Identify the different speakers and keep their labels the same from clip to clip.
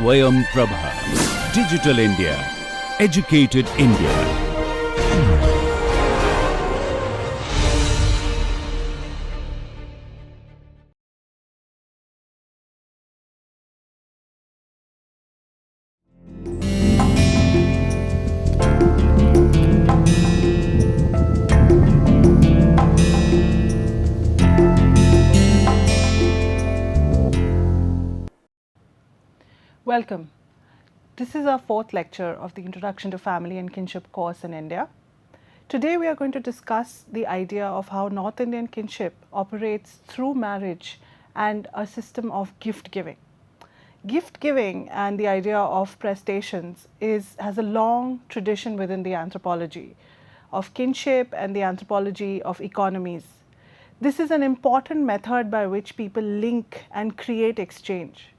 Speaker 1: Swayam Prabha. Digital India. Educated India.
Speaker 2: Welcome. This is our fourth lecture of the Introduction to Family and Kinship course in India. Today we are going to discuss the idea of how North Indian kinship operates through marriage and a system of gift giving. Gift giving and the idea of prestations has a long tradition within the anthropology of kinship and the anthropology of economies. This is an important method by which people link and create exchange.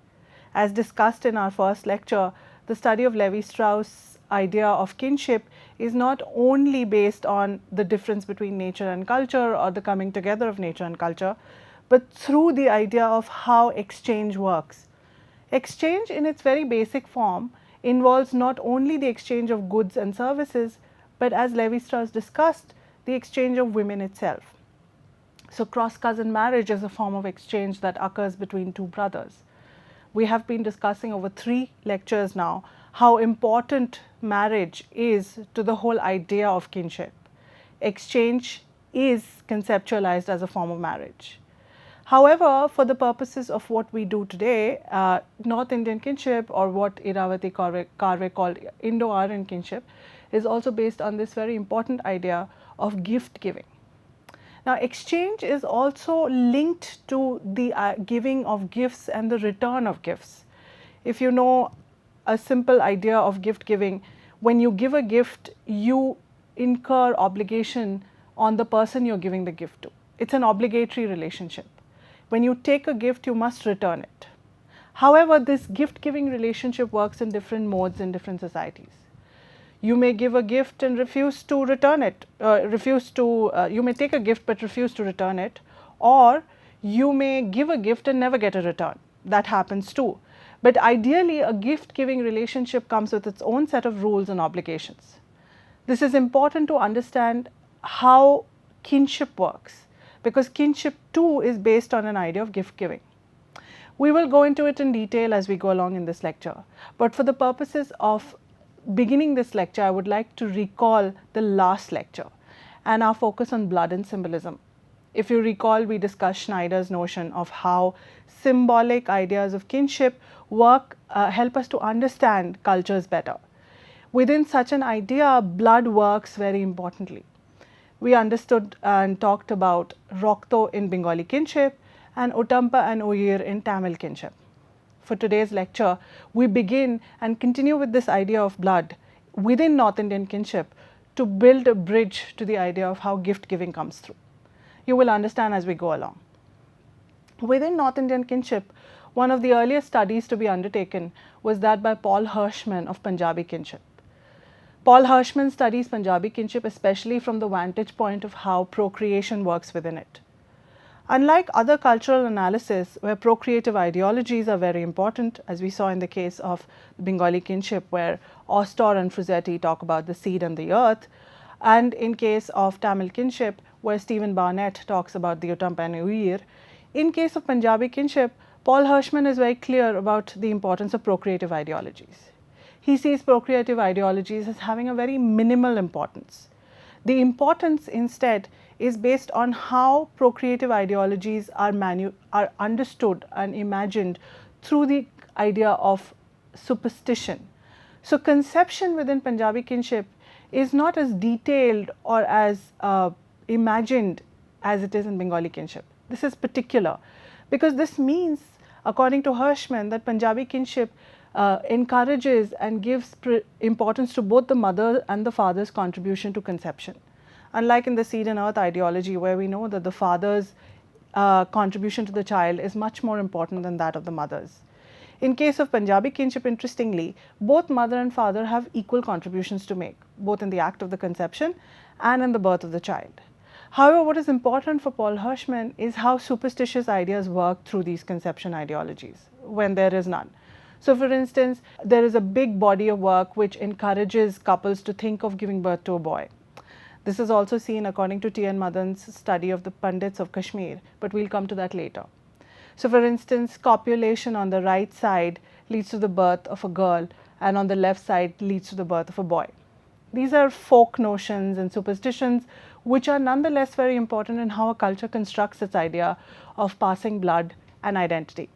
Speaker 2: As discussed in our first lecture, the study of Levi-Strauss' idea of kinship is not only based on the difference between nature and culture or the coming together of nature and culture, but through the idea of how exchange works. Exchange in its very basic form involves not only the exchange of goods and services, but as Levi-Strauss discussed, the exchange of women itself. So cross-cousin marriage is a form of exchange that occurs between two brothers. We have been discussing over 3 lectures now how important marriage is to the whole idea of kinship. Exchange is conceptualized as a form of marriage. However, for the purposes of what we do today, North Indian kinship, or what Iravati Karve called Indo-Aryan kinship, is also based on this very important idea of gift giving. Now, exchange is also linked to the giving of gifts and the return of gifts. If you know a simple idea of gift giving, when you give a gift, you incur obligation on the person you're giving the gift to. It's an obligatory relationship. When you take a gift, you must return it. However, this gift giving relationship works in different modes in different societies. You may give a gift and refuse to return it, you may take a gift but refuse to return it, or you may give a gift and never get a return. That happens too. But ideally, a gift giving relationship comes with its own set of rules and obligations. This is important to understand how kinship works, because kinship too is based on an idea of gift giving. We will go into it in detail as we go along in this lecture, but for the purposes of beginning this lecture, I would like to recall the last lecture and our focus on blood and symbolism. If you recall, we discussed Schneider's notion of how symbolic ideas of kinship help us to understand cultures better. Within such an idea, blood works very importantly. We understood and talked about Rokto in Bengali kinship and Utampa and Uyir in Tamil kinship. For today's lecture, we begin and continue with this idea of blood within North Indian kinship to build a bridge to the idea of how gift giving comes through. You will understand as we go along. Within North Indian kinship, one of the earliest studies to be undertaken was that by Paul Hirschman of Punjabi kinship. Paul Hirschman studies Punjabi kinship especially from the vantage point of how procreation works within it. Unlike other cultural analysis where procreative ideologies are very important, as we saw in the case of Bengali kinship where Ostor and Frazzetti talk about the seed and the earth, and in case of Tamil kinship where Stephen Barnett talks about the Utampa and Uyir, in case of Punjabi kinship, Paul Hirschman is very clear about the importance of procreative ideologies. He sees procreative ideologies as having a very minimal importance. The importance instead is based on how procreative ideologies are understood and imagined through the idea of superstition. So conception within Punjabi kinship is not as detailed or as imagined as it is in Bengali kinship. This is particular because this means, according to Hirschman, that Punjabi kinship encourages and gives importance to both the mother and the father's contribution to conception. Unlike in the seed and earth ideology where we know that the father's contribution to the child is much more important than that of the mother's. In case of Punjabi kinship, interestingly, both mother and father have equal contributions to make, both in the act of the conception and in the birth of the child. However, what is important for Paul Hirschman is how superstitious ideas work through these conception ideologies when there is none. So for instance, there is a big body of work which encourages couples to think of giving birth to a boy. This is also seen according to T.N. Madan's study of the Pundits of Kashmir, but we'll come to that later. So for instance, copulation on the right side leads to the birth of a girl, and on the left side leads to the birth of a boy. These are folk notions and superstitions which are nonetheless very important in how a culture constructs its idea of passing blood and identity.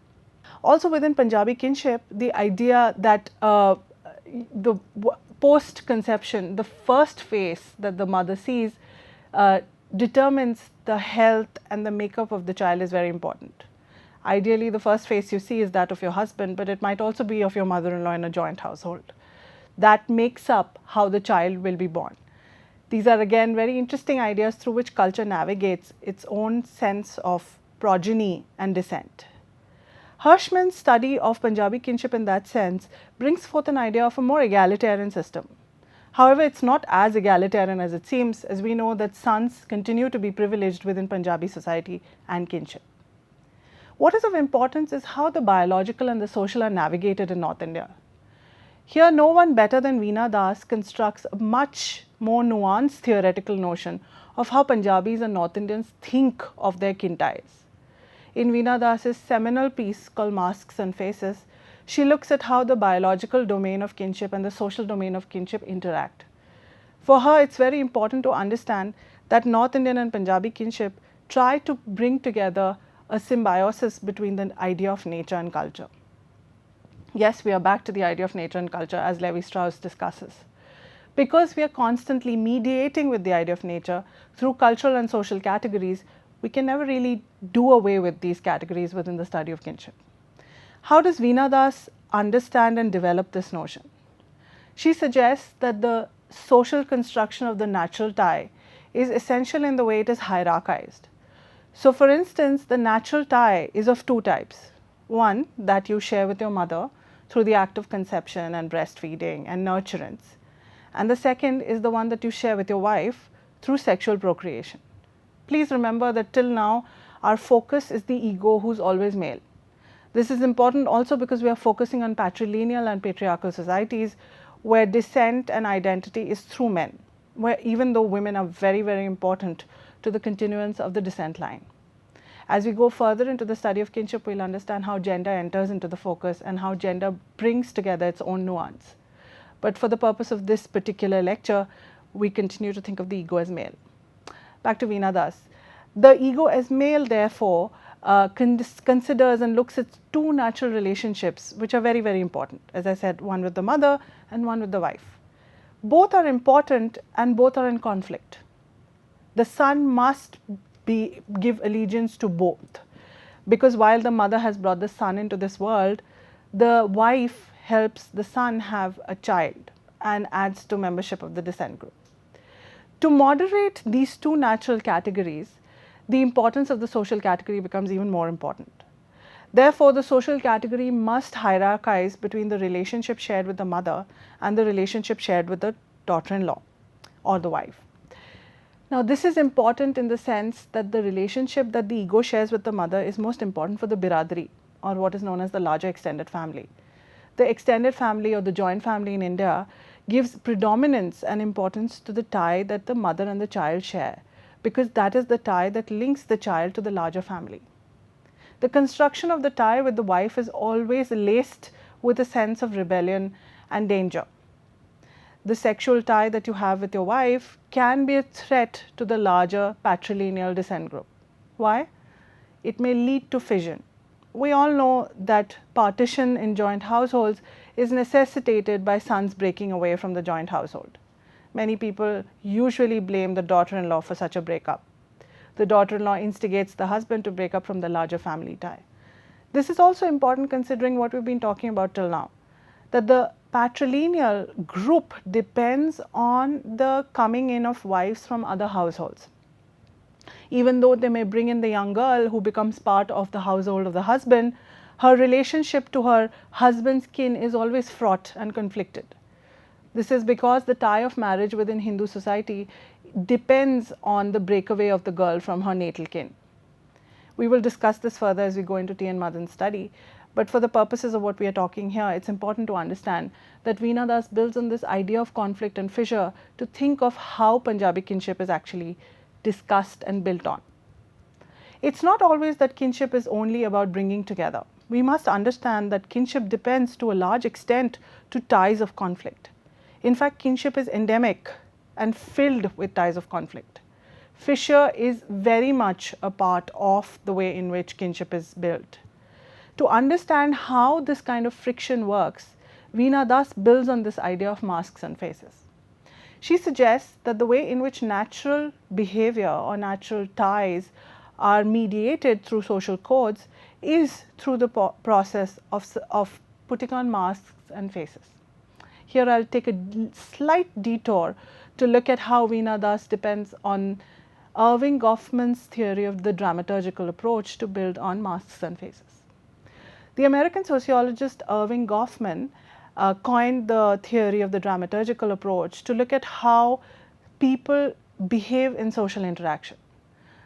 Speaker 2: Also within Punjabi kinship, the idea that the post-conception, the first face that the mother sees determines the health and the makeup of the child is very important. Ideally, the first face you see is that of your husband, but it might also be of your mother-in-law in a joint household. That makes up how the child will be born. These are again very interesting ideas through which culture navigates its own sense of progeny and descent. Hirschman's study of Punjabi kinship in that sense brings forth an idea of a more egalitarian system. However, it's not as egalitarian as it seems, as we know that sons continue to be privileged within Punjabi society and kinship. What is of importance is how the biological and the social are navigated in North India. Here, no one better than Veena Das constructs a much more nuanced theoretical notion of how Punjabis and North Indians think of their kin ties. In Veena Das's seminal piece called Masks and Faces, she looks at how the biological domain of kinship and the social domain of kinship interact. For her, it's very important to understand that North Indian and Punjabi kinship try to bring together a symbiosis between the idea of nature and culture. Yes, we are back to the idea of nature and culture as Levi-Strauss discusses. Because we are constantly mediating with the idea of nature through cultural and social categories, we can never really do away with these categories within the study of kinship. How does Veena Das understand and develop this notion? She suggests that the social construction of the natural tie is essential in the way it is hierarchized. So for instance, the natural tie is of two types. One that you share with your mother through the act of conception and breastfeeding and nurturance. And the second is the one that you share with your wife through sexual procreation. Please remember that till now, our focus is the ego who's always male. This is important also because we are focusing on patrilineal and patriarchal societies where descent and identity is through men, where even though women are very, very important to the continuance of the descent line. As we go further into the study of kinship, we'll understand how gender enters into the focus and how gender brings together its own nuance. But for the purpose of this particular lecture, we continue to think of the ego as male. Back to Veena Das. The ego as male, therefore, considers and looks at two natural relationships which are very, very important. As I said, one with the mother and one with the wife. Both are important and both are in conflict. The son must give allegiance to both, because while the mother has brought the son into this world, the wife helps the son have a child and adds to membership of the descent group. To moderate these two natural categories, the importance of the social category becomes even more important. Therefore, the social category must hierarchize between the relationship shared with the mother and the relationship shared with the daughter-in-law or the wife. Now, this is important in the sense that the relationship that the ego shares with the mother is most important for the biradari, or what is known as the larger extended family. The extended family or the joint family in India gives predominance and importance to the tie that the mother and the child share, because that is the tie that links the child to the larger family. The construction of the tie with the wife is always laced with a sense of rebellion and danger. The sexual tie that you have with your wife can be a threat to the larger patrilineal descent group. Why? It may lead to fission. We all know that partition in joint households is necessitated by sons breaking away from the joint household. Many people usually blame the daughter-in-law for such a breakup. The daughter-in-law instigates the husband to break up from the larger family tie. This is also important considering what we've been talking about till now, that the patrilineal group depends on the coming in of wives from other households. Even though they may bring in the young girl who becomes part of the household of the husband, her relationship to her husband's kin is always fraught and conflicted. This is because the tie of marriage within Hindu society depends on the breakaway of the girl from her natal kin. We will discuss this further as we go into T.N. Madan's study, But for the purposes of what we are talking here, it's important to understand that Veena Das builds on this idea of conflict and fissure to think of how Punjabi kinship is actually discussed and built on. It's not always that kinship is only about bringing together. We must understand that kinship depends to a large extent to ties of conflict. In fact, kinship is endemic and filled with ties of conflict. Fissure is very much a part of the way in which kinship is built. To understand how this kind of friction works, Veena thus builds on this idea of masks and faces. She suggests that the way in which natural behavior or natural ties are mediated through social codes is through the process of putting on masks and faces. Here I'll take a slight detour to look at how Veena Das depends on Erving Goffman's theory of the dramaturgical approach to build on masks and faces. The American sociologist Erving Goffman coined the theory of the dramaturgical approach to look at how people behave in social interaction.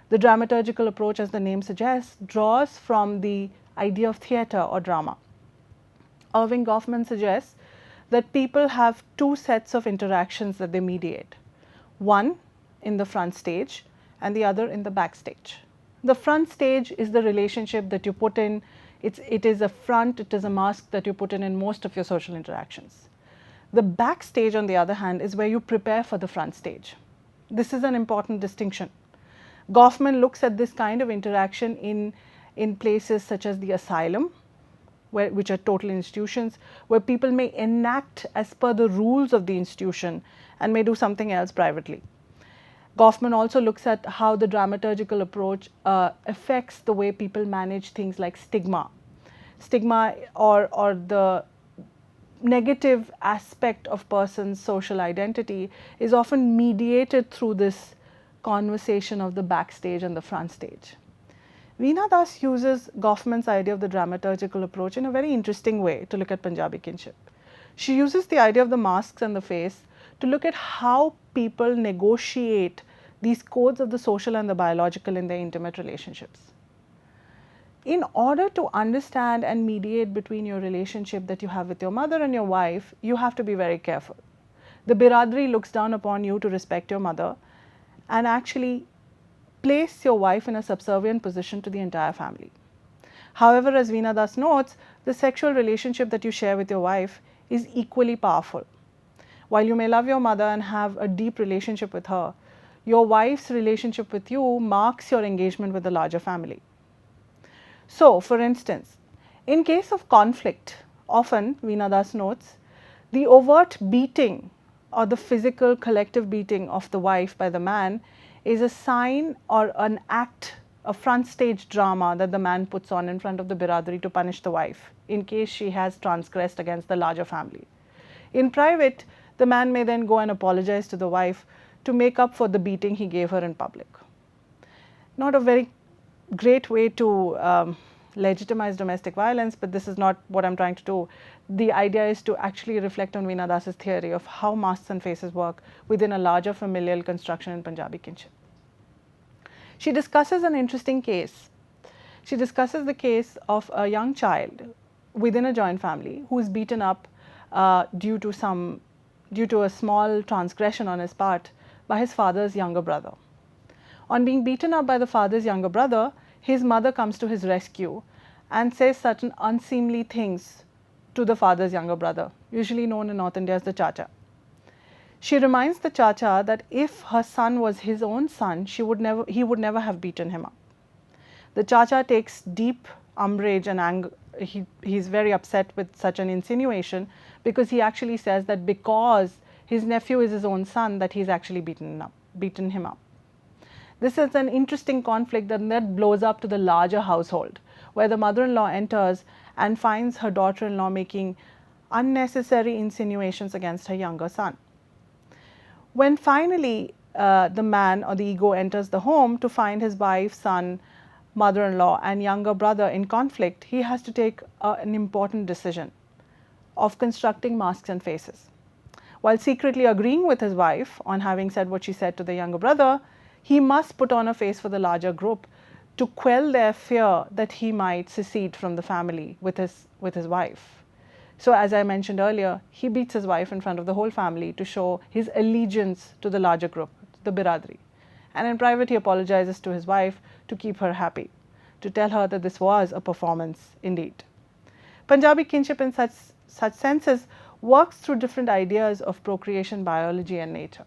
Speaker 2: The dramaturgical approach, as the name suggests, draws from the idea of theatre or drama. Erving Goffman suggests that people have two sets of interactions that they mediate, one in the front stage and the other in the backstage. The front stage is the relationship that you put in. It is a front, it is a mask that you put in most of your social interactions. The backstage, on the other hand, is where you prepare for the front stage. This is an important distinction. Goffman looks at this kind of interaction in places such as the asylum, which are total institutions, where people may enact as per the rules of the institution and may do something else privately. Goffman also looks at how the dramaturgical approach affects the way people manage things like stigma. Stigma or the negative aspect of person's social identity is often mediated through this conversation of the backstage and the front stage. Veena Das uses Goffman's idea of the dramaturgical approach in a very interesting way to look at Punjabi kinship. She uses the idea of the masks and the face to look at how people negotiate these codes of the social and the biological in their intimate relationships. In order to understand and mediate between your relationship that you have with your mother and your wife, you have to be very careful. The Biradri looks down upon you to respect your mother and actually place your wife in a subservient position to the entire family. However, as Veena Das notes, the sexual relationship that you share with your wife is equally powerful. While you may love your mother and have a deep relationship with her, your wife's relationship with you marks your engagement with the larger family. So, for instance, in case of conflict, often, Veena Das notes, the overt beating or the physical collective beating of the wife by the man is a sign or an act, a front stage drama that the man puts on in front of the Biradri to punish the wife in case she has transgressed against the larger family. In private, the man may then go and apologize to the wife to make up for the beating he gave her in public. Not a very great way to legitimize domestic violence, but this is not what I'm trying to do. The idea is to actually reflect on Veena Das's theory of how masks and faces work within a larger familial construction in Punjabi kinship. She discusses an interesting case. She discusses the case of a young child within a joint family who is beaten up due to a small transgression on his part by his father's younger brother. On being beaten up by the father's younger brother, his mother comes to his rescue and says certain unseemly things to the father's younger brother, usually known in North India as the Chacha. She reminds the Chacha that if her son was his own son, he would never have beaten him up. The Chacha takes deep umbrage and anger. He is very upset with such an insinuation because he actually says that because his nephew is his own son that he's actually beaten him up. This is an interesting conflict that blows up to the larger household, where the mother-in-law enters and finds her daughter-in-law making unnecessary insinuations against her younger son. When finally the man or the ego enters the home to find his wife, son, mother-in-law and younger brother in conflict, he has to take an important decision of constructing masks and faces. While secretly agreeing with his wife on having said what she said to the younger brother, he must put on a face for the larger group to quell their fear that he might secede from the family with his wife. So as I mentioned earlier, he beats his wife in front of the whole family to show his allegiance to the larger group, the Biradri. And in private, he apologizes to his wife to keep her happy, to tell her that this was a performance indeed. Punjabi kinship in such senses works through different ideas of procreation, biology and nature.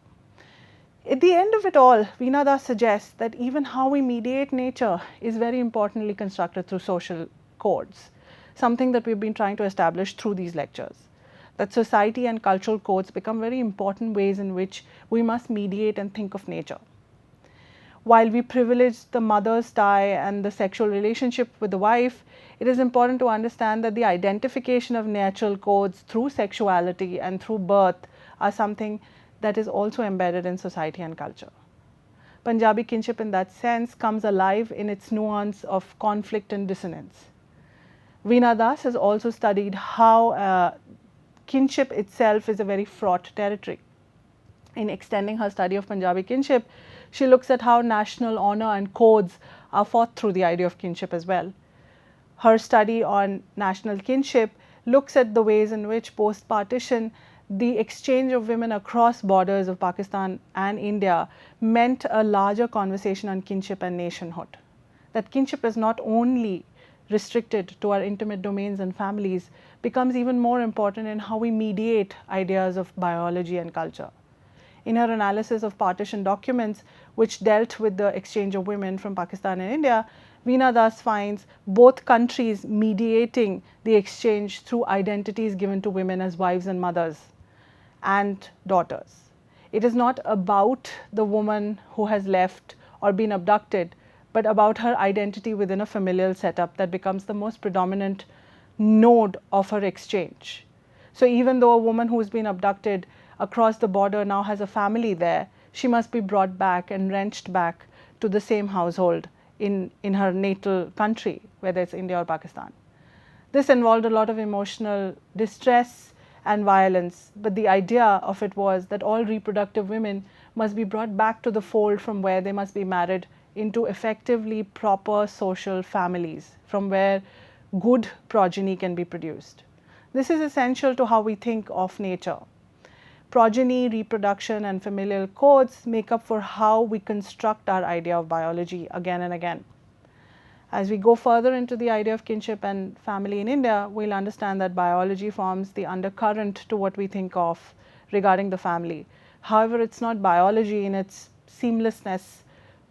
Speaker 2: At the end of it all, Veena Das suggests that even how we mediate nature is very importantly constructed through social codes, something that we've been trying to establish through these lectures. That society and cultural codes become very important ways in which we must mediate and think of nature. While we privilege the mother's tie and the sexual relationship with the wife, it is important to understand that the identification of natural codes through sexuality and through birth are something that is also embedded in society and culture. Punjabi kinship in that sense comes alive in its nuance of conflict and dissonance. Veena Das has also studied how kinship itself is a very fraught territory. In extending her study of Punjabi kinship, she looks at how national honor and codes are fought through the idea of kinship as well. Her study on national kinship looks at the ways in which post-partition the exchange of women across borders of Pakistan and India meant a larger conversation on kinship and nationhood. That kinship is not only restricted to our intimate domains and families becomes even more important in how we mediate ideas of biology and culture. In her analysis of partition documents which dealt with the exchange of women from Pakistan and India, Veena Das finds both countries mediating the exchange through identities given to women as wives and mothers and daughters. It is not about the woman who has left or been abducted, but about her identity within a familial setup that becomes the most predominant node of her exchange. So even though a woman who has been abducted across the border now has a family there, she must be brought back and wrenched back to the same household in her natal country, whether it's India or Pakistan. This involved a lot of emotional distress and violence, but the idea of it was that all reproductive women must be brought back to the fold from where they must be married into effectively proper social families, from where good progeny can be produced. This is essential to how we think of nature. Progeny, reproduction and familial codes make up for how we construct our idea of biology again and again. As we go further into the idea of kinship and family in India, we'll understand that biology forms the undercurrent to what we think of regarding the family. However, it's not biology in its seamlessness,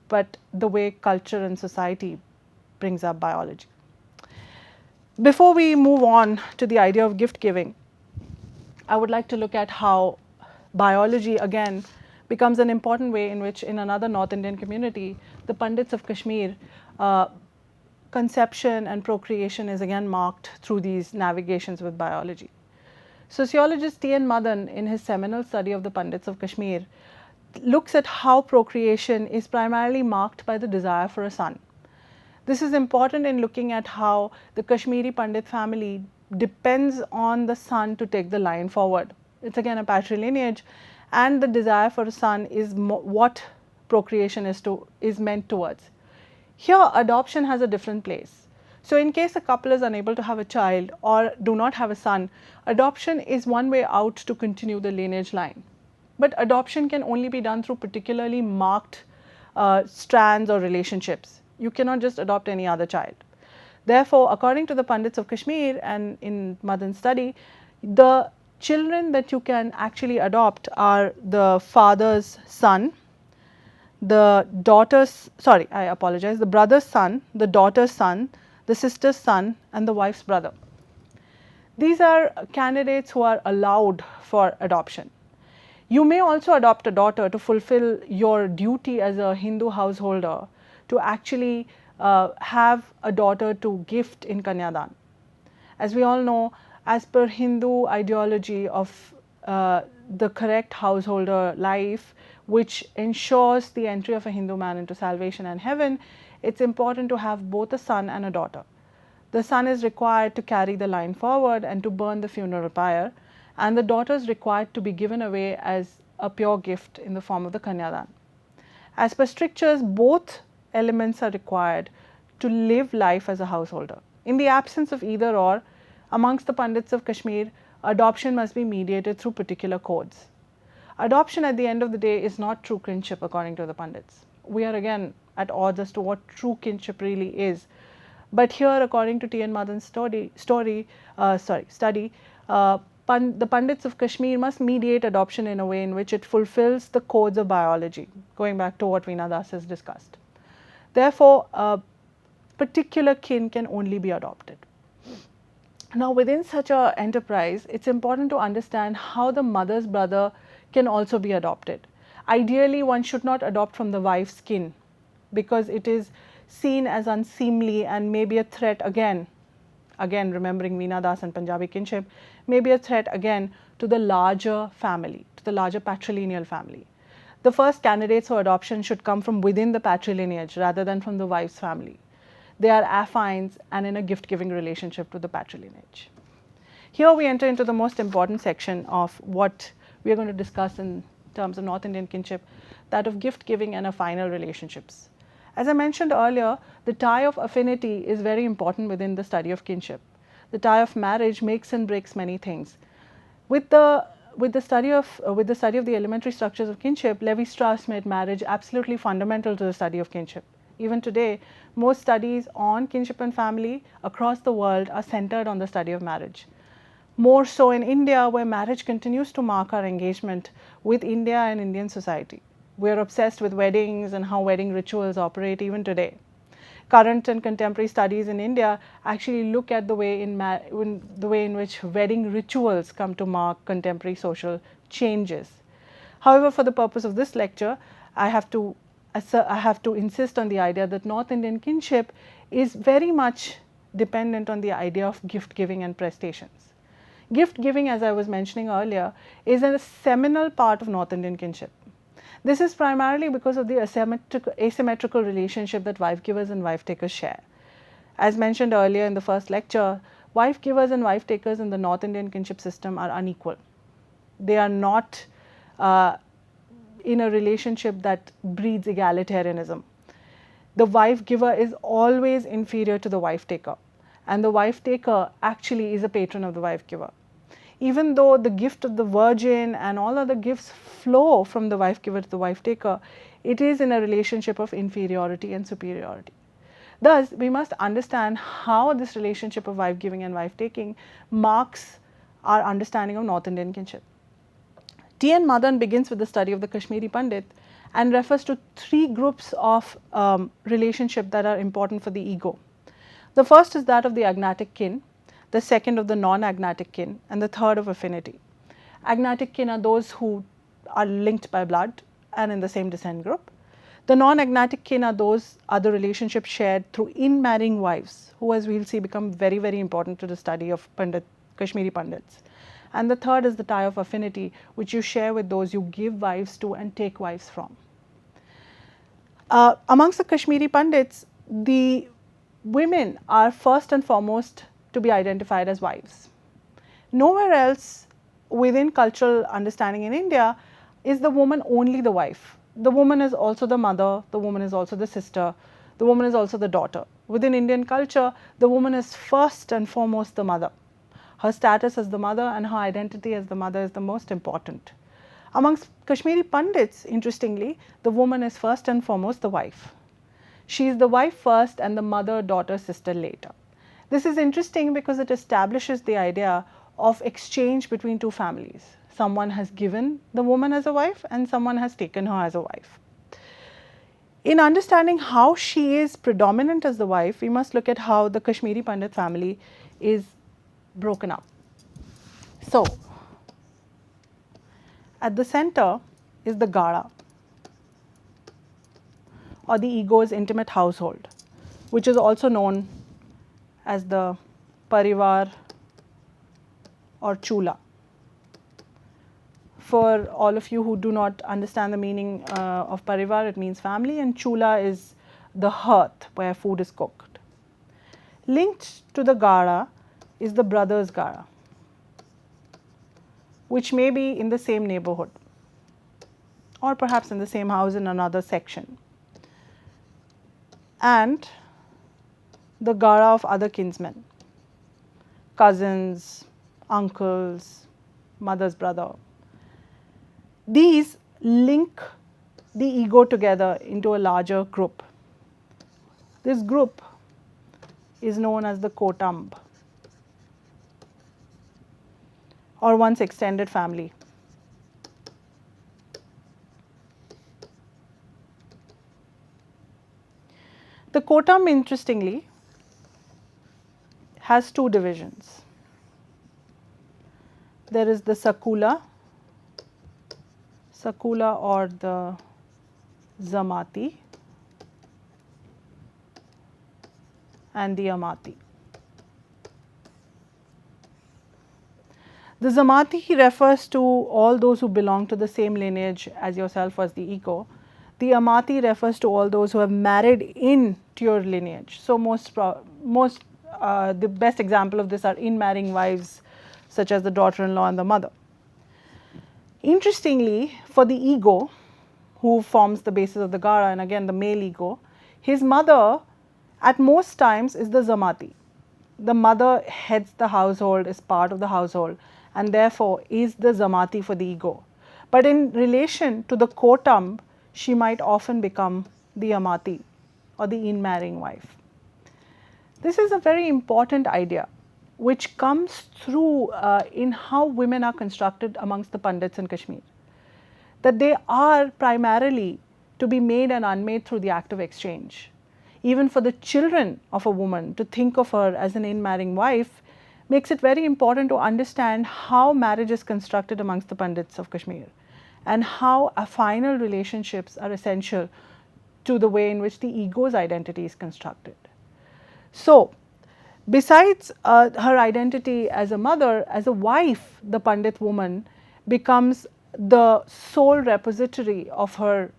Speaker 2: but the way culture and society brings up biology. Before we move on to the idea of gift giving, I would like to look at how biology again becomes an important way in which in another North Indian community, the Pundits of Kashmir, conception and procreation is again marked through these navigations with biology. Sociologist T.N. Madan, in his seminal study of the Pundits of Kashmir, looks at how procreation is primarily marked by the desire for a son. This is important in looking at how the Kashmiri Pandit family depends on the son to take the line forward. It's again a patrilineage, and the desire for a son is what procreation is meant towards. Here, adoption has a different place. So in case a couple is unable to have a child or do not have a son, adoption is one way out to continue the lineage line. But adoption can only be done through particularly marked strands or relationships. You cannot just adopt any other child. Therefore, according to the Pundits of Kashmir and in Madan's study, the children that you can actually adopt are the father's son, the daughter's, the brother's son, the daughter's son, the sister's son and the wife's brother. These are candidates who are allowed for adoption. You may also adopt a daughter to fulfill your duty as a Hindu householder to actually have a daughter to gift in Kanyadan. As we all know, as per Hindu ideology of the correct householder life, which ensures the entry of a Hindu man into salvation and heaven, it's important to have both a son and a daughter. The son is required to carry the line forward and to burn the funeral pyre, and the daughter is required to be given away as a pure gift in the form of the Kanyadan. As per strictures, both elements are required to live life as a householder. In the absence of either or, amongst the Pandits of Kashmir, adoption must be mediated through particular codes. Adoption at the end of the day is not true kinship according to the Pandits. We are again at odds as to what true kinship really is. But here, according to T. N. Madan's study, the Pandits of Kashmir must mediate adoption in a way in which it fulfills the codes of biology, going back to what Veena Das has discussed. Therefore, a particular kin can only be adopted. Now, within such an enterprise, it's important to understand how the mother's brother can also be adopted. Ideally, one should not adopt from the wife's kin because it is seen as unseemly and may be a threat again remembering Veena Das and Punjabi kinship, may be a threat again to the larger family, to the larger patrilineal family. The first candidates for adoption should come from within the patrilineage rather than from the wife's family. They are affines and in a gift-giving relationship to the patrilineage. Here we enter into the most important section of what we are going to discuss in terms of North Indian kinship, that of gift-giving and affinal relationships. As I mentioned earlier, the tie of affinity is very important within the study of kinship. The tie of marriage makes and breaks many things. With the study of the elementary structures of kinship, Levi-Strauss made marriage absolutely fundamental to the study of kinship. Even today, most studies on kinship and family across the world are centered on the study of marriage. More so in India, where marriage continues to mark our engagement with India and Indian society. We are obsessed with weddings and how wedding rituals operate even today. Current and contemporary studies in India actually look at the way in which wedding rituals come to mark contemporary social changes. However, for the purpose of this lecture, I have to insist on the idea that North Indian kinship is very much dependent on the idea of gift giving and prestations. Gift giving, as I was mentioning earlier, is a seminal part of North Indian kinship. This is primarily because of the asymmetrical relationship that wife givers and wife takers share. As mentioned earlier in the first lecture, wife givers and wife takers in the North Indian kinship system are unequal. They are not in a relationship that breeds egalitarianism. The wife giver is always inferior to the wife taker, and the wife taker actually is a patron of the wife giver. Even though the gift of the virgin and all other gifts flow from the wife giver to the wife taker, it is in a relationship of inferiority and superiority. Thus, we must understand how this relationship of wife giving and wife taking marks our understanding of North Indian kinship. T. N. Madan begins with the study of the Kashmiri Pandit and refers to three groups of relationship that are important for the ego. The first is that of the agnatic kin, the second of the non-agnatic kin, and the third of affinity. Agnatic kin are those who are linked by blood and in the same descent group. The non-agnatic kin are the relationships shared through in-marrying wives, who, as we will see, become very, very important to the study of Kashmiri Pandits. And the third is the tie of affinity, which you share with those you give wives to and take wives from. Amongst the Kashmiri Pandits, the women are first and foremost to be identified as wives. Nowhere else within cultural understanding in India is the woman only the wife. The woman is also the mother, the woman is also the sister, the woman is also the daughter. Within Indian culture, the woman is first and foremost the mother. Her status as the mother and her identity as the mother is the most important. Amongst Kashmiri Pandits, interestingly, the woman is first and foremost the wife. She is the wife first and the mother, daughter, sister later. This is interesting because it establishes the idea of exchange between two families. Someone has given the woman as a wife and someone has taken her as a wife. In understanding how she is predominant as the wife, we must look at how the Kashmiri Pandit family is broken up. So, at the center is the Gada, or the ego's intimate household, which is also known as the Parivar or Chula. For all of you who do not understand the meaning of Parivar, it means family, and Chula is the hearth where food is cooked. Linked to the Gada is the brother's Gada, which may be in the same neighborhood or perhaps in the same house in another section. And the gara of other kinsmen, cousins, uncles, mother's brother. These link the ego together into a larger group. This group is known as the Kotamb, or one's extended family. The Kotamb, interestingly, has two divisions. There is the Sakula or the Zamati, and the Amati. The Zamati refers to all those who belong to the same lineage as yourself as the ego. The Amati refers to all those who have married into your lineage. So the best example of this are in-marrying wives, such as the daughter-in-law and the mother. Interestingly, for the ego, who forms the basis of the gara, and again the male ego, his mother at most times is the Zamati. The mother heads the household, is part of the household, and therefore is the Zamati for the ego. But in relation to the Kotamb, she might often become the Amati, or the in-marrying wife. This is a very important idea which comes through in how women are constructed amongst the Pandits in Kashmir, that they are primarily to be made and unmade through the act of exchange. Even for the children of a woman, to think of her as an in-marrying wife makes it very important to understand how marriage is constructed amongst the Pandits of Kashmir, and how affinal relationships are essential to the way in which the ego's identity is constructed. So, besides her identity as a mother, as a wife, the Pandit woman becomes the sole repository of her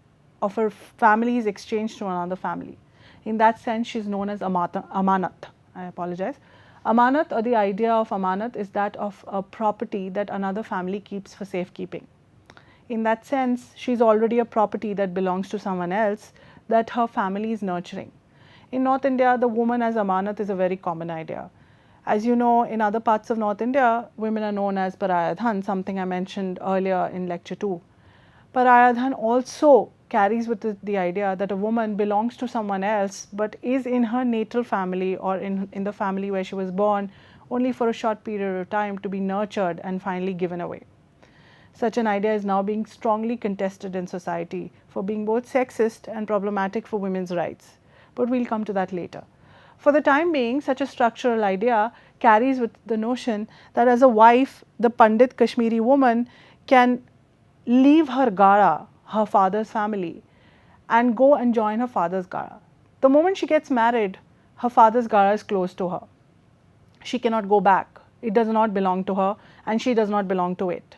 Speaker 2: family's exchange to another family. In that sense, she is known as Amanat. I apologize. Amanat, or the idea of Amanat, is that of a property that another family keeps for safekeeping. In that sense, she is already a property that belongs to someone else that her family is nurturing. In North India, the woman as Amanat is a very common idea. As you know, in other parts of North India, women are known as Paraya Dhan, something I mentioned earlier in lecture 2. Paraya Dhan also carries with it the idea that a woman belongs to someone else but is in her natal family, or in the family where she was born, only for a short period of time to be nurtured and finally given away. Such an idea is now being strongly contested in society for being both sexist and problematic for women's rights, but we'll come to that later. For the time being, such a structural idea carries with the notion that as a wife, the Pandit Kashmiri woman can leave her gara, her father's family, and go and join her father's gara. The moment she gets married, her father's gara is closed to her. She cannot go back. It does not belong to her, and she does not belong to it.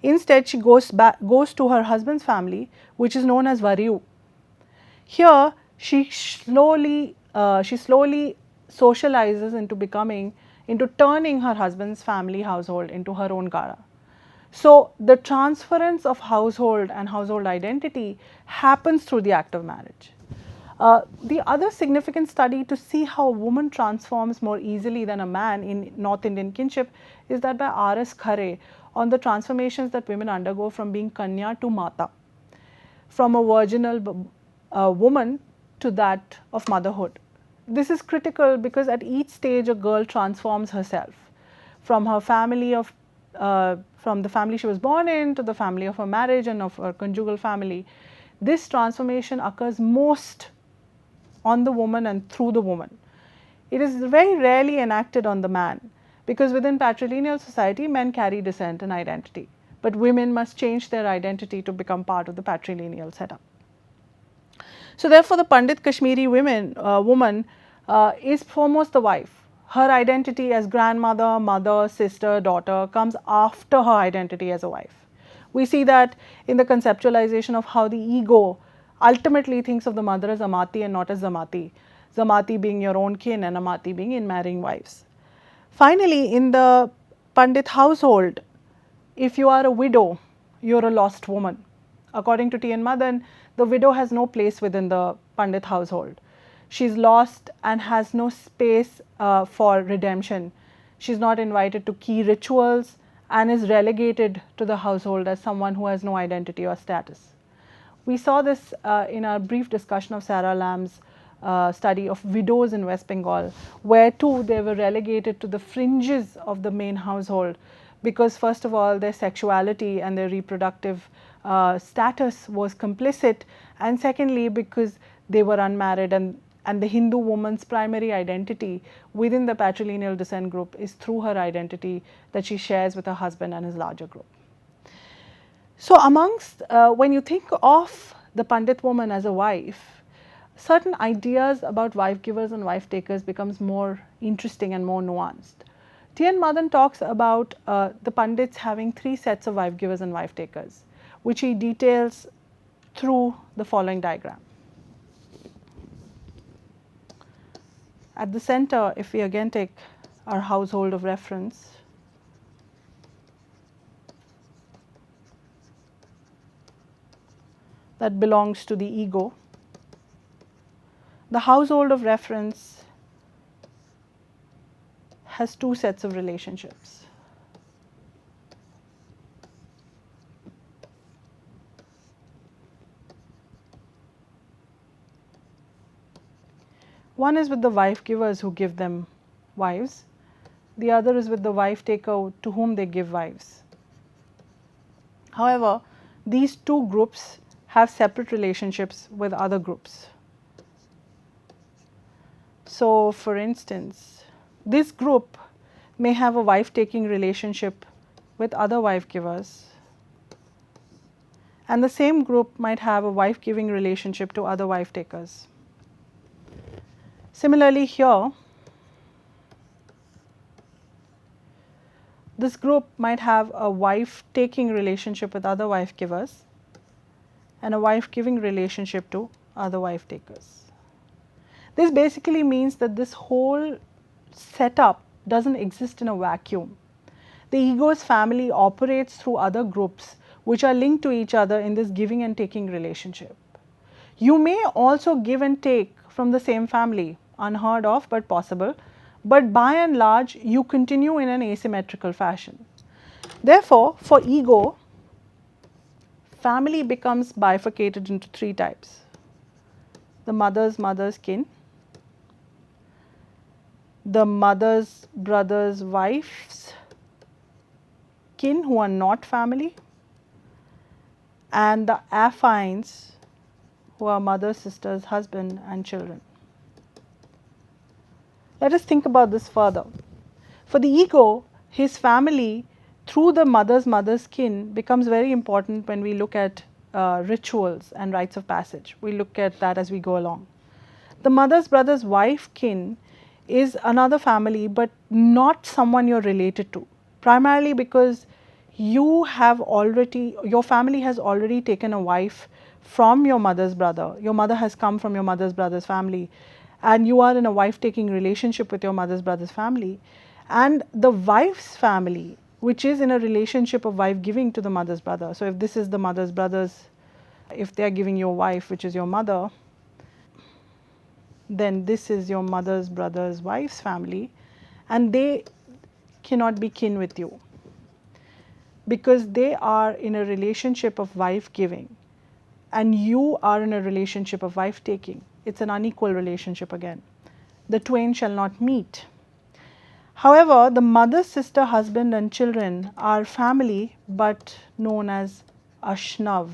Speaker 2: Instead, she goes to her husband's family, which is known as Varyu. Here, she slowly socializes into turning her husband's family household into her own gara. So, the transference of household and household identity happens through the act of marriage. The other significant study to see how a woman transforms more easily than a man in North Indian kinship is that by R.S. Khare on the transformations that women undergo from being Kanya to Mata, from a virginal woman to that of motherhood. This is critical because at each stage a girl transforms herself from her family from the family she was born in to the family of her marriage and of her conjugal family. This transformation occurs most on the woman and through the woman. It is very rarely enacted on the man, because within patrilineal society men carry descent and identity, but women must change their identity to become part of the patrilineal setup. So therefore, the Pandit Kashmiri woman is foremost the wife. Her identity as grandmother, mother, sister, daughter comes after her identity as a wife. We see that in the conceptualization of how the ego ultimately thinks of the mother as Amati and not as Zamati. Zamati being your own kin and Amati being in marrying wives. Finally, in the Pandit household, if you are a widow, you are a lost woman. According to T. N. Madan, the widow has no place within the Pandit household. She's lost and has no space for redemption. She's not invited to key rituals and is relegated to the household as someone who has no identity or status. We saw this in our brief discussion of Sarah Lamb's study of widows in West Bengal, where too they were relegated to the fringes of the main household because, first of all, their sexuality and their reproductive status was complicit, and secondly, because they were unmarried, and the Hindu woman's primary identity within the patrilineal descent group is through her identity that she shares with her husband and his larger group. So amongst, when you think of the Pandit woman as a wife, certain ideas about wife givers and wife takers becomes more interesting and more nuanced. T.N. Madan talks about the Pandits having 3 sets of wife givers and wife takers, which he details through the following diagram. At the center, if we again take our household of reference, that belongs to the ego. The household of reference has 2 sets of relationships. One is with the wife givers who give them wives, the other is with the wife taker to whom they give wives. However, these 2 groups have separate relationships with other groups. So, for instance, this group may have a wife taking relationship with other wife givers, and the same group might have a wife giving relationship to other wife takers. Similarly here, this group might have a wife taking relationship with other wife givers and a wife giving relationship to other wife takers. This basically means that this whole setup doesn't exist in a vacuum. The ego's family operates through other groups which are linked to each other in this giving and taking relationship. You may also give and take from the same family, unheard of but possible, but by and large you continue in an asymmetrical fashion. Therefore, for ego, family becomes bifurcated into 3 types: the mother's kin, the mother's brother's wife's kin who are not family, and the affines who are mother, sister's husband and children. Let us think about this further. For the ego, his family through the mother's kin becomes very important when we look at rituals and rites of passage. We look at that as we go along. The mother's brother's wife kin is another family, but not someone you're related to, primarily because your family has already taken a wife from your mother's brother. Your mother has come from your mother's brother's family, and you are in a wife taking relationship with your mother's brother's family, and the wife's family, which is in a relationship of wife giving to the mother's brother. So if this is the mother's brothers, if they are giving your wife, which is your mother, then this is your mother's brother's wife's family, and they cannot be kin with you because they are in a relationship of wife giving and you are in a relationship of wife taking. It's an unequal relationship again. The twain shall not meet. However, the mother, sister, husband and children are family but known as ashnav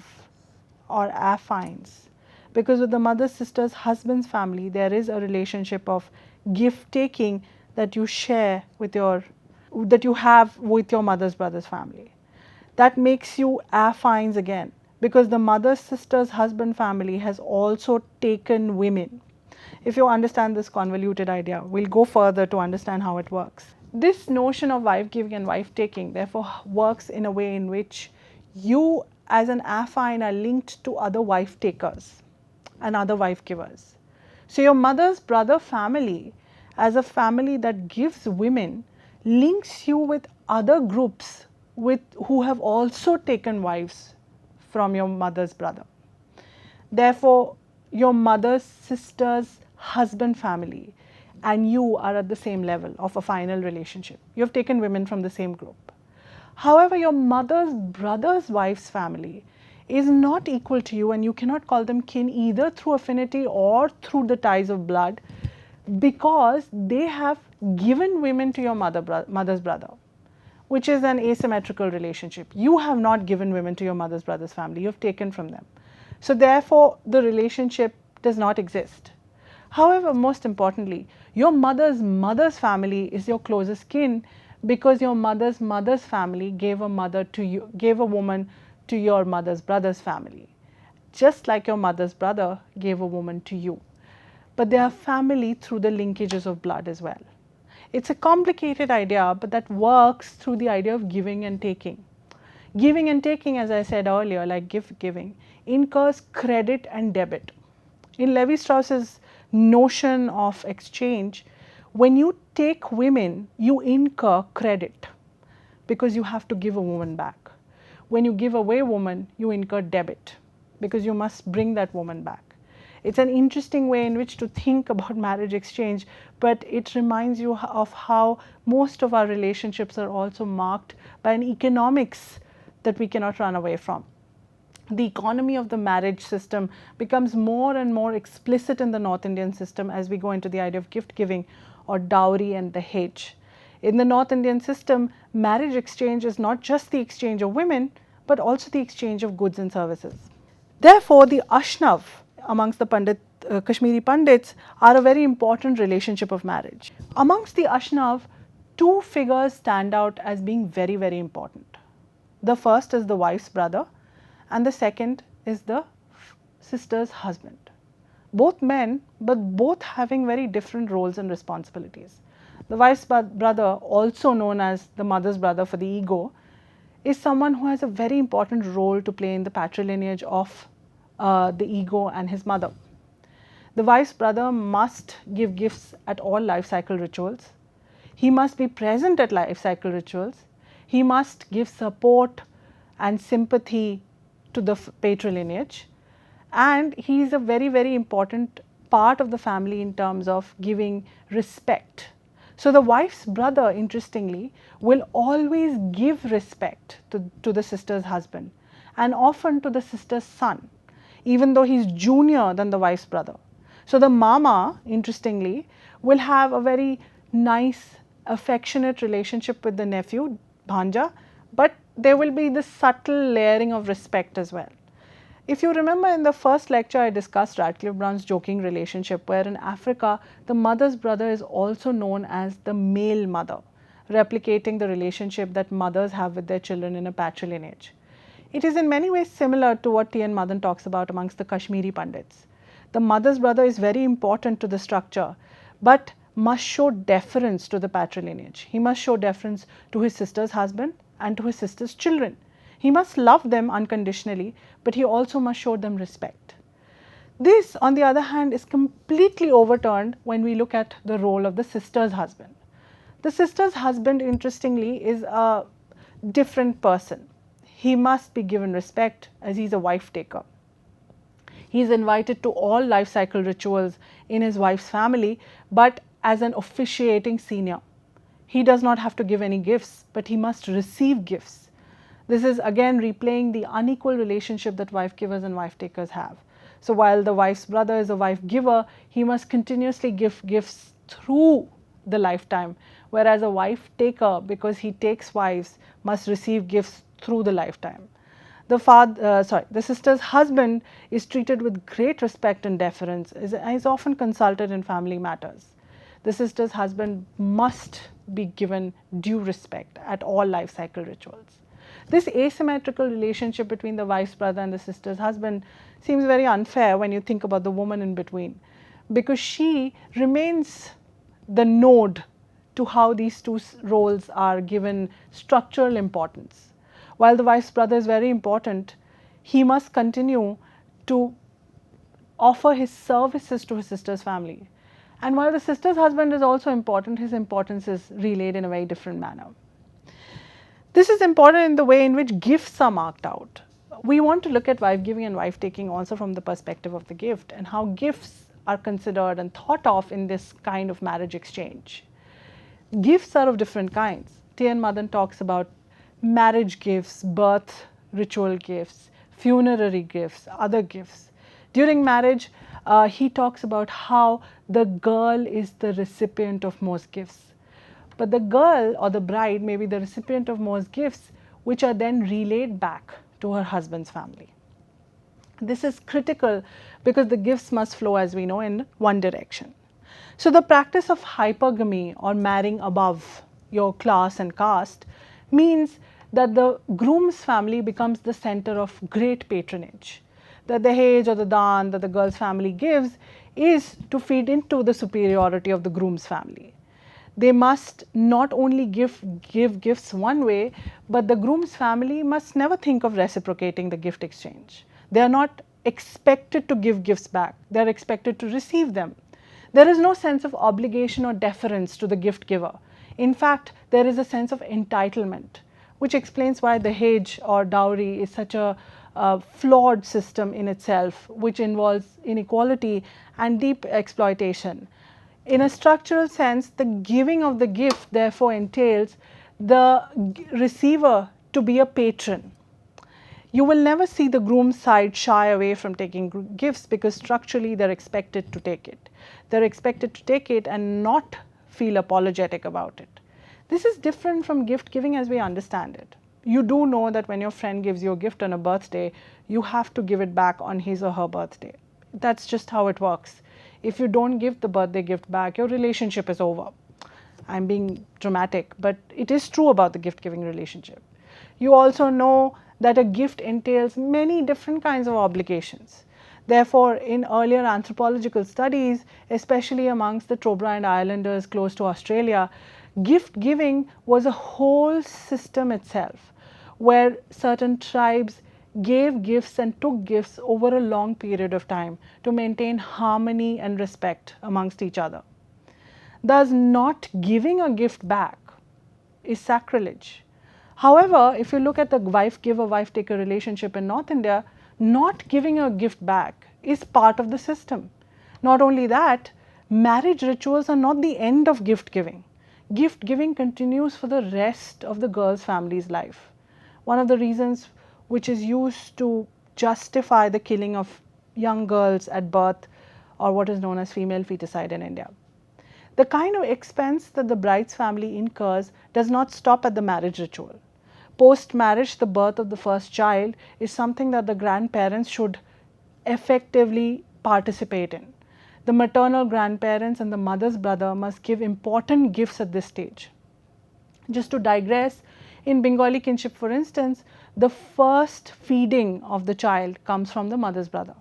Speaker 2: or affines, because with the mother, sister's, husband's family there is a relationship of gift taking that you share with that you have with your mother's brother's family. That makes you affines again, because the mother, sister's, husband family has also taken women. If you understand this convoluted idea, we'll go further to understand how it works. This notion of wife giving and wife taking therefore works in a way in which you as an affine are linked to other wife takers and other wife givers. So your mother's brother family as a family that gives women links you with other groups who have also taken wives from your mother's brother. Therefore, your mother's sister's husband family and you are at the same level of a final relationship. You have taken women from the same group. However, your mother's brother's wife's family is not equal to you, and you cannot call them kin either through affinity or through the ties of blood, because they have given women to your mother's brother, which is an asymmetrical relationship. You have not given women to your mother's brother's family, you have taken from them. So therefore, the relationship does not exist. However, most importantly, your mother's family is your closest kin, because your mother's family gave a woman to your mother's brother's family, just like your mother's brother gave a woman to you. But they are family through the linkages of blood as well. It's a complicated idea, but that works through the idea of giving and taking. Giving and taking, as I said earlier, like gift giving, incurs credit and debit. In Levi-Strauss's notion of exchange, when you take women, you incur credit because you have to give a woman back. When you give away a woman, you incur debit because you must bring that woman back. It's an interesting way in which to think about marriage exchange, but it reminds you of how most of our relationships are also marked by an economics that we cannot run away from. The economy of the marriage system becomes more and more explicit in the North Indian system as we go into the idea of gift giving or dowry and dahej. In the North Indian system, marriage exchange is not just the exchange of women, but also the exchange of goods and services. Therefore, the Ashnav amongst the Kashmiri Pandits are a very important relationship of marriage. Amongst the Ashnav, two figures stand out as being very, very important. The first is the wife's brother, and the second is the sister's husband. Both men, but both having very different roles and responsibilities. The wife's brother, also known as the mother's brother for the ego, is someone who has a very important role to play in the patrilineage of the ego and his mother. The wife's brother must give gifts at all life cycle rituals. He must be present at life cycle rituals. He must give support and sympathy to the patrilineage, and he is a very, very important part of the family in terms of giving respect. So the wife's brother, interestingly, will always give respect to the sister's husband, and often to the sister's son, even though he is junior than the wife's brother. So the mama, interestingly, will have a very nice, affectionate relationship with the nephew, Bhanja, but there will be this subtle layering of respect as well. If you remember, in the first lecture I discussed Radcliffe Brown's joking relationship, where in Africa the mother's brother is also known as the male mother, replicating the relationship that mothers have with their children in a patrilineage. It is in many ways similar to what T.N. Madan talks about amongst the Kashmiri Pandits. The mother's brother is very important to the structure, but must show deference to the patrilineage. He must show deference to his sister's husband and to his sister's children. He must love them unconditionally, but he also must show them respect. This, on the other hand, is completely overturned when we look at the role of the sister's husband. The sister's husband, interestingly, is a different person. He must be given respect as he is a wife taker. He is invited to all life cycle rituals in his wife's family, but as an officiating senior. He does not have to give any gifts, but he must receive gifts. This is again replaying the unequal relationship that wife givers and wife takers have. So while the wife's brother is a wife giver, he must continuously give gifts through the lifetime, whereas a wife taker, because he takes wives, must receive gifts through the lifetime. The sister's husband is treated with great respect and deference, is often consulted in family matters. The sister's husband must be given due respect at all life cycle rituals. This asymmetrical relationship between the wife's brother and the sister's husband seems very unfair when you think about the woman in between, because she remains the node to how these two roles are given structural importance. While the wife's brother is very important, he must continue to offer his services to his sister's family. And while the sister's husband is also important, his importance is relayed in a very different manner. This is important in the way in which gifts are marked out. We want to look at wife giving and wife taking also from the perspective of the gift, and how gifts are considered and thought of in this kind of marriage exchange. Gifts are of different kinds. T.N. Madan talks about marriage gifts, birth ritual gifts, funerary gifts, other gifts. During marriage, he talks about how the girl is the recipient of most gifts. But the girl or the bride may be the recipient of most gifts, which are then relayed back to her husband's family. This is critical because the gifts must flow, as we know, in one direction. So the practice of hypergamy, or marrying above your class and caste, means that the groom's family becomes the center of great patronage. The dahej or the daan that the girl's family gives is to feed into the superiority of the groom's family. They must not only give gifts one way, but the groom's family must never think of reciprocating the gift exchange. They are not expected to give gifts back, they are expected to receive them. There is no sense of obligation or deference to the gift giver. In fact, there is a sense of entitlement, which explains why dahej or dowry is such a flawed system in itself, which involves inequality and deep exploitation. In a structural sense, the giving of the gift therefore entails the receiver to be a patron. You will never see the groom's side shy away from taking gifts because structurally they are expected to take it. They are expected to take it and not feel apologetic about it. This is different from gift giving as we understand it. You do know that when your friend gives you a gift on a birthday, you have to give it back on his or her birthday. That's just how it works. If you don't give the birthday gift back, your relationship is over. I'm being dramatic, but it is true about the gift giving relationship. You also know that a gift entails many different kinds of obligations. Therefore, in earlier anthropological studies, especially amongst the Trobriand Islanders close to Australia, gift giving was a whole system itself, where certain tribes gave gifts and took gifts over a long period of time to maintain harmony and respect amongst each other. Thus, not giving a gift back is sacrilege. However, if you look at the wife giver, wife taker relationship in North India, not giving a gift back is part of the system. Not only that, marriage rituals are not the end of gift giving. Gift giving continues for the rest of the girl's family's life. One of the reasons which is used to justify the killing of young girls at birth, or what is known as female feticide in India. The kind of expense that the bride's family incurs does not stop at the marriage ritual. Post-marriage, the birth of the first child is something that the grandparents should effectively participate in. The maternal grandparents and the mother's brother must give important gifts at this stage. Just to digress, in Bengali kinship, for instance, the first feeding of the child comes from the mother's brother.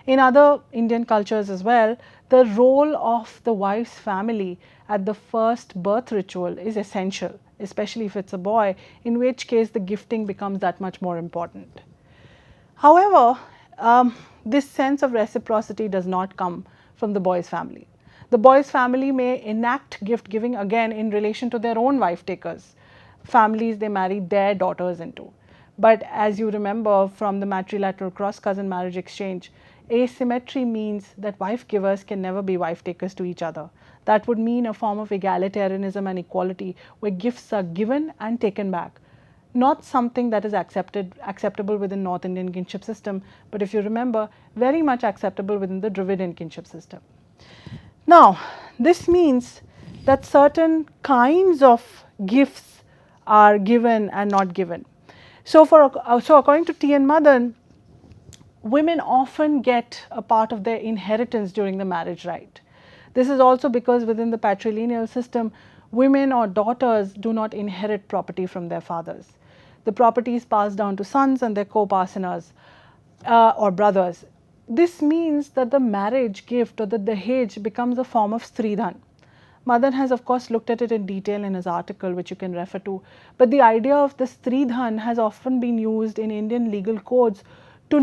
Speaker 2: In other Indian cultures as well, the role of the wife's family at the first birth ritual is essential, especially if it's a boy, in which case the gifting becomes that much more important. However, this sense of reciprocity does not come from the boy's family. The boy's family may enact gift giving again in relation to their own wife takers, families they marry their daughters into. But as you remember from the matrilateral cross cousin marriage exchange, asymmetry means that wife givers can never be wife takers to each other. That would mean a form of egalitarianism and equality where gifts are given and taken back. Not something that is acceptable within North Indian kinship system, but if you remember, very much acceptable within the Dravidian kinship system. Now, this means that certain kinds of gifts are given and not given. So according to T.N. Madan, women often get a part of their inheritance during the marriage rite. This is also because within the patrilineal system, women or daughters do not inherit property from their fathers. The property is passed down to sons and their co-parceners or brothers. This means that the marriage gift or the dahej becomes a form of stridhan. Madan has of course looked at it in detail in his article, which you can refer to, but the idea of the stridhan has often been used in Indian legal codes to